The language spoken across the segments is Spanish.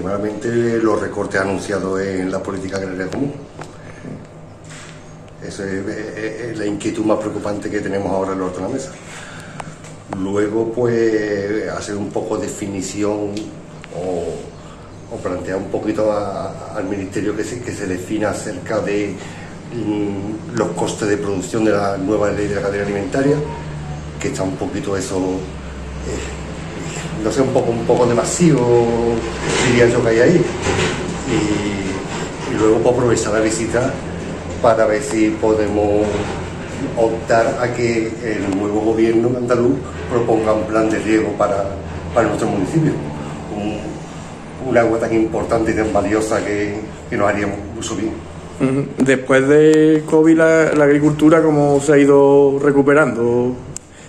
primeramente los recortes anunciados en la política agraria común. Esa es la inquietud más preocupante que tenemos ahora en la mesa. Luego, pues, hacer un poco de definición o plantear un poquito al Ministerio que se defina acerca de los costes de producción de la nueva ley de la cadena alimentaria, que está un poquito eso, no sé, un poco de vacío, diría yo, que hay ahí. Y luego, pues, aprovechar la visita para ver si podemos optar a que el nuevo gobierno andaluz proponga un plan de riego para nuestro municipio. Un agua tan importante y tan valiosa que nos haría mucho bien. Después de COVID, la agricultura, ¿cómo se ha ido recuperando?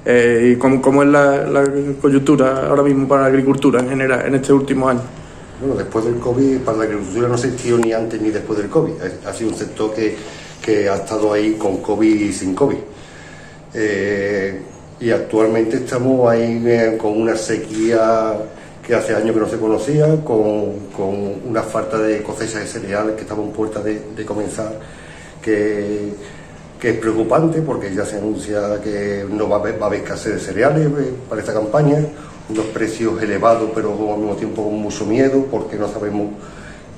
¿Y cómo es la coyuntura ahora mismo para la agricultura en general en este último año? Bueno, después del COVID, para la agricultura no se existió ni antes ni después del COVID. Ha sido un sector que ha estado ahí con COVID y sin COVID. Y actualmente estamos ahí con una sequía que hace años que no se conocía, con una falta de cosecha de cereales que estamos en puerta de comenzar, que es preocupante porque ya se anuncia que no va a haber escasez de cereales para esta campaña, unos precios elevados pero al mismo tiempo con mucho miedo porque no sabemos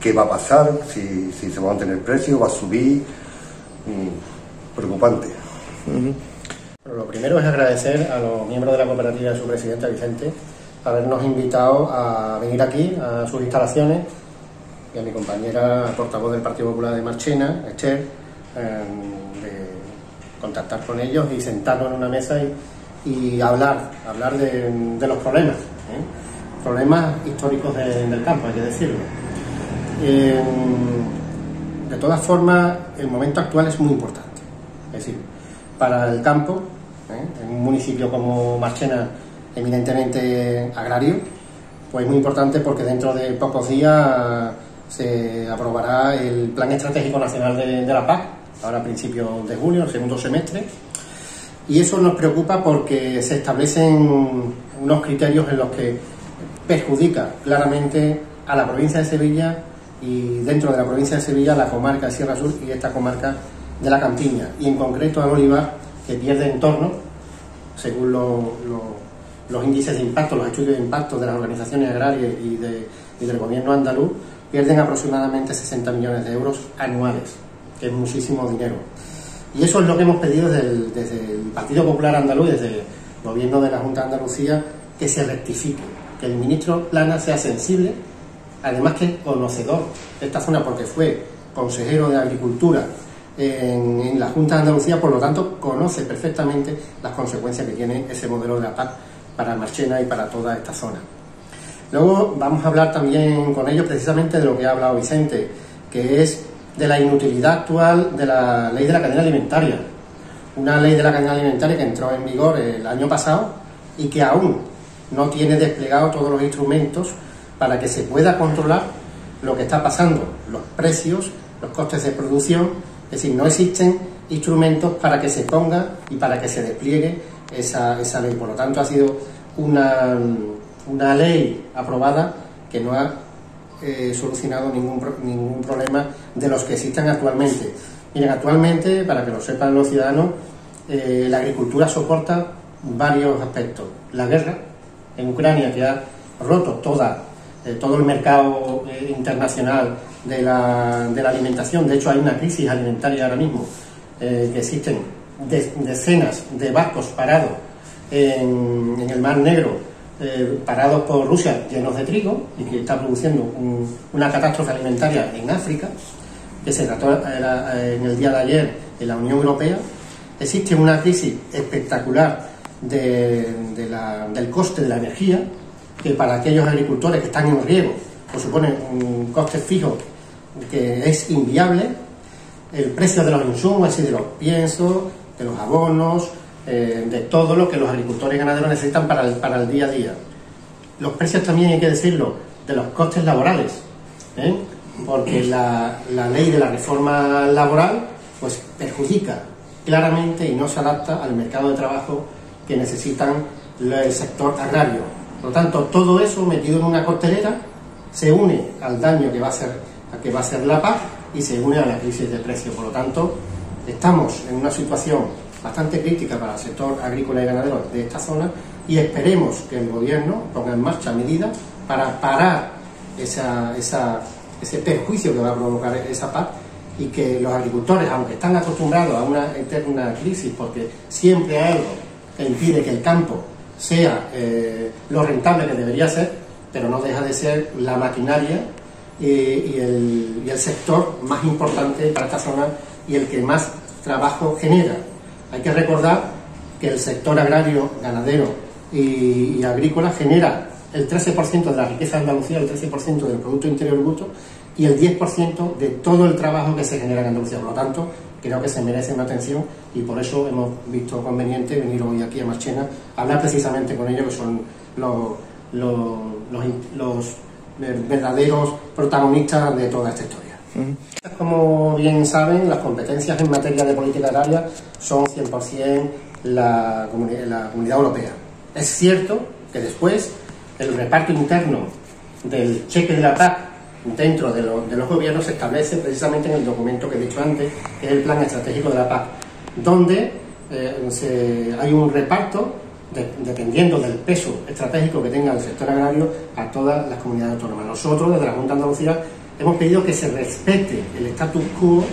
qué va a pasar, si se va a mantener el precio, va a subir. Preocupante. Bueno, lo primero es agradecer a los miembros de la cooperativa y a su presidente Vicente habernos invitado a venir aquí a sus instalaciones, y a mi compañera portavoz del Partido Popular de Marchena, Esther, de contactar con ellos y sentarnos en una mesa y hablar de los problemas, problemas históricos del campo, hay que decirlo. De todas formas, el momento actual es muy importante. Es decir, para el campo, en un municipio como Marchena, eminentemente agrario, pues es muy importante porque dentro de pocos días se aprobará el Plan Estratégico Nacional de la PAC, ahora a principios de junio, el segundo semestre, y eso nos preocupa porque se establecen unos criterios en los que perjudica claramente a la provincia de Sevilla y dentro de la provincia de Sevilla la comarca de Sierra Sur y esta comarca de la Campiña, y en concreto al olivar, que pierde en torno, según los índices de impacto, los estudios de impacto de las organizaciones agrarias y del gobierno andaluz, pierden aproximadamente 60 millones de euros anuales, que es muchísimo dinero. Y eso es lo que hemos pedido desde el Partido Popular Andaluz, desde el gobierno de la Junta de Andalucía, que se rectifique, que el ministro Plana sea sensible, además que es conocedor de esta zona porque fue consejero de Agricultura en la Junta de Andalucía, por lo tanto conoce perfectamente las consecuencias que tiene ese modelo de la PAC para Marchena y para toda esta zona. Luego vamos a hablar también con ellos precisamente de lo que ha hablado Vicente, que es de la inutilidad actual de la ley de la cadena alimentaria. Una ley de la cadena alimentaria que entró en vigor el año pasado y que aún no tiene desplegado todos los instrumentos para que se pueda controlar lo que está pasando, los precios, los costes de producción. Es decir, no existen instrumentos para que se ponga y para que se despliegue esa ley. Por lo tanto, ha sido una ley aprobada que no ha solucionado ningún problema de los que existen actualmente. Miren, actualmente, para que lo sepan los ciudadanos, la agricultura soporta varios aspectos. La guerra en Ucrania, que ha roto todo el mercado internacional de la alimentación. De hecho, hay una crisis alimentaria ahora mismo, que existen decenas de barcos parados en el Mar Negro, parados por Rusia, llenos de trigo, y que está produciendo una catástrofe alimentaria en África, que se trató en el día de ayer en la Unión Europea. Existe una crisis espectacular del coste de la energía, que para aquellos agricultores que están en riego pues supone un coste fijo que es inviable. El precio de los insumos, es decir, de los piensos, de los abonos, de todo lo que los agricultores y ganaderos necesitan para el día a día. Los precios también, hay que decirlo, de los costes laborales, porque la ley de la reforma laboral pues perjudica claramente y no se adapta al mercado de trabajo que necesitan el sector agrario. Por lo tanto, todo eso metido en una costelera se une al daño que va a ser la PAC y se une a la crisis de precios. Por lo tanto, estamos en una situación bastante crítica para el sector agrícola y ganadero de esta zona y esperemos que el Gobierno ponga en marcha medidas para parar ese perjuicio que va a provocar esa PAC y que los agricultores, aunque están acostumbrados a una eterna crisis, porque siempre hay algo que impide que el campo sea lo rentable que debería ser, pero no deja de ser la maquinaria y el sector más importante para esta zona y el que más trabajo genera. Hay que recordar que el sector agrario, ganadero y agrícola genera el 13% de la riqueza de Andalucía, el 13% del Producto Interior Bruto y el 10% de todo el trabajo que se genera en Andalucía. Por lo tanto, creo que se merece una atención y por eso hemos visto conveniente venir hoy aquí a Marchena a hablar precisamente con ellos, que son los verdaderos protagonistas de toda esta historia. Como bien saben, las competencias en materia de política agraria son 100% la Comunidad Europea. Es cierto que después el reparto interno del cheque de la PAC dentro de los gobiernos se establece precisamente en el documento que he dicho antes, que es el Plan Estratégico de la PAC, donde hay un reparto dependiendo del peso estratégico que tenga el sector agrario a todas las comunidades autónomas. Nosotros, desde la Junta de Andalucía, hemos pedido que se respete el status quo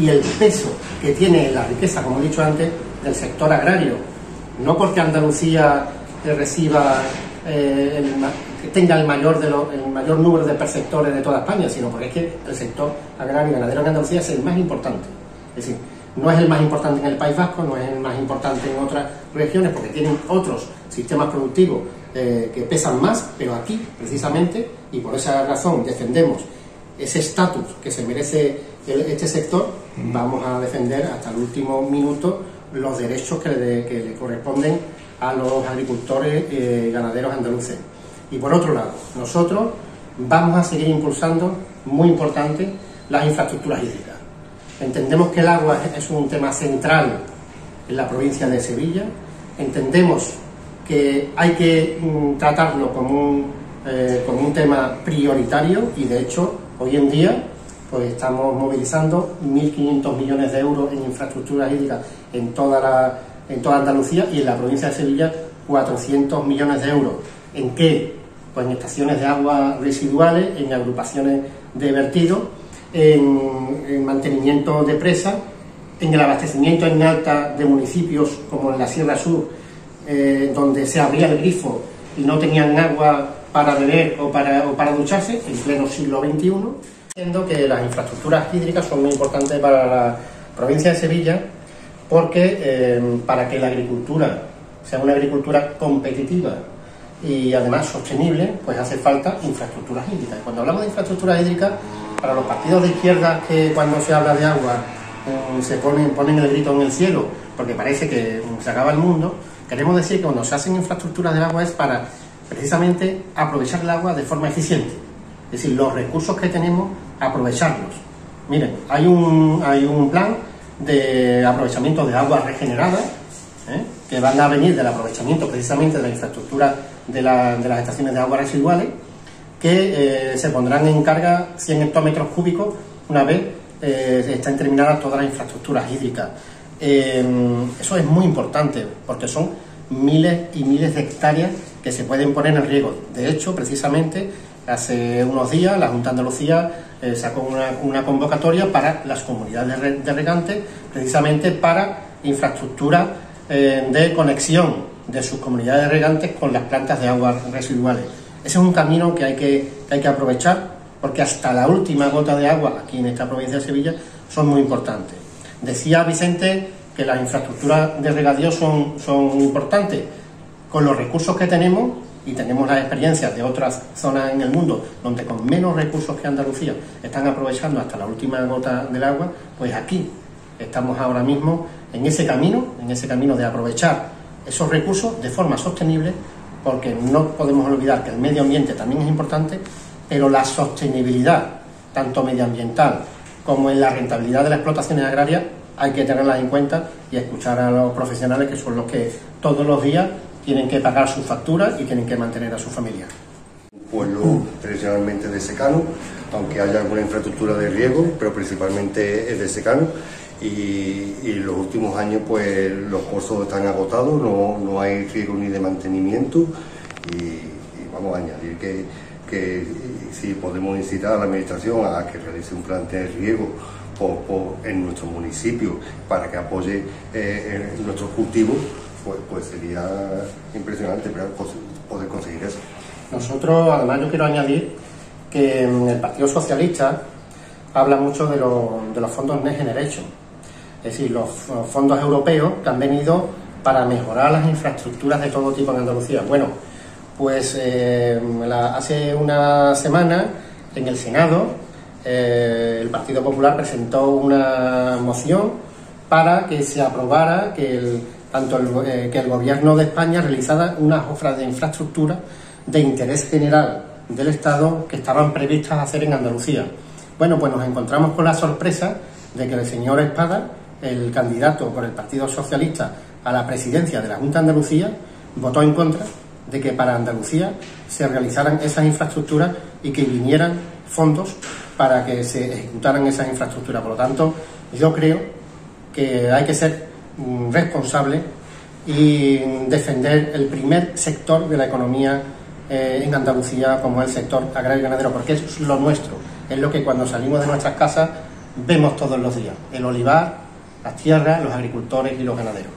y el peso que tiene la riqueza, como he dicho antes, del sector agrario. No porque Andalucía reciba tenga el mayor número de perceptores de toda España, sino porque es que el sector agrario y ganadero en Andalucía es el más importante. Es decir, no es el más importante en el País Vasco, no es el más importante en otras regiones, porque tienen otros sistemas productivos que pesan más, pero aquí, precisamente, y por esa razón defendemos ese estatus que se merece este sector, vamos a defender hasta el último minuto los derechos que le corresponden a los agricultores y ganaderos andaluces. Y por otro lado, nosotros vamos a seguir impulsando, muy importante, las infraestructuras hídricas. Entendemos que el agua es un tema central en la provincia de Sevilla, entendemos que hay que tratarlo como un tema prioritario y de hecho hoy en día pues estamos movilizando 1.500 millones de euros en infraestructuras hídricas en toda Andalucía y en la provincia de Sevilla 400 millones de euros. ¿En qué? Pues en estaciones de agua residuales, en agrupaciones de vertido, en mantenimiento de presas, en el abastecimiento en alta de municipios como en la Sierra Sur, donde se abría el grifo y no tenían agua para beber o para ducharse, en pleno siglo XXI. Entiendo que las infraestructuras hídricas son muy importantes para la provincia de Sevilla porque para que la agricultura sea una agricultura competitiva y además sostenible, pues hace falta infraestructuras hídricas. Cuando hablamos de infraestructuras hídricas, para los partidos de izquierda que cuando se habla de agua se ponen el grito en el cielo porque parece que se acaba el mundo, queremos decir que cuando se hacen infraestructuras del agua es para precisamente aprovechar el agua de forma eficiente. Es decir, los recursos que tenemos, aprovecharlos. Miren, hay un plan de aprovechamiento de aguas regeneradas que van a venir del aprovechamiento precisamente de la infraestructura de las estaciones de aguas residuales, que se pondrán en carga 100 hectómetros cúbicos una vez estén terminadas todas las infraestructuras hídricas. Eso es muy importante porque son miles y miles de hectáreas que se pueden poner en riesgo. De hecho, precisamente, hace unos días la Junta de Andalucía sacó una convocatoria para las comunidades de regantes, precisamente para infraestructura de conexión de sus comunidades de regantes con las plantas de aguas residuales. Ese es un camino que hay que aprovechar porque hasta la última gota de agua aquí en esta provincia de Sevilla son muy importantes. Decía Vicente que las infraestructuras de regadío son importantes. Con los recursos que tenemos, y tenemos las experiencias de otras zonas en el mundo donde con menos recursos que Andalucía están aprovechando hasta la última gota del agua, pues aquí estamos ahora mismo en ese camino de aprovechar esos recursos de forma sostenible, porque no podemos olvidar que el medio ambiente también es importante, pero la sostenibilidad, tanto medioambiental como en la rentabilidad de las explotaciones agrarias, hay que tenerlas en cuenta y escuchar a los profesionales que son los que todos los días tienen que pagar sus facturas y tienen que mantener a su familia. pueblo tradicionalmente de secano, aunque haya alguna infraestructura de riego, pero principalmente es de secano. Y los últimos años pues los pozos están agotados, no hay riego ni de mantenimiento, y vamos a añadir que si podemos incitar a la administración a que realice un plan de riego en nuestro municipio para que apoye nuestros cultivos, pues sería impresionante poder conseguir eso. Nosotros, además, yo quiero añadir que el Partido Socialista habla mucho de los fondos Next Generation, es decir, los fondos europeos que han venido para mejorar las infraestructuras de todo tipo en Andalucía. Bueno, pues hace una semana en el Senado el Partido Popular presentó una moción para que se aprobara que el Gobierno de España realizara unas obras de infraestructura de interés general del Estado que estaban previstas hacer en Andalucía. Bueno, pues nos encontramos con la sorpresa de que el señor Espada, el candidato por el Partido Socialista a la presidencia de la Junta de Andalucía, votó en contra de que para Andalucía se realizaran esas infraestructuras y que vinieran fondos para que se ejecutaran esas infraestructuras. Por lo tanto, yo creo que hay que ser responsable y defender el primer sector de la economía en Andalucía, como el sector agrario y ganadero, porque es lo nuestro, es lo que cuando salimos de nuestras casas vemos todos los días: el olivar, las tierras, los agricultores y los ganaderos.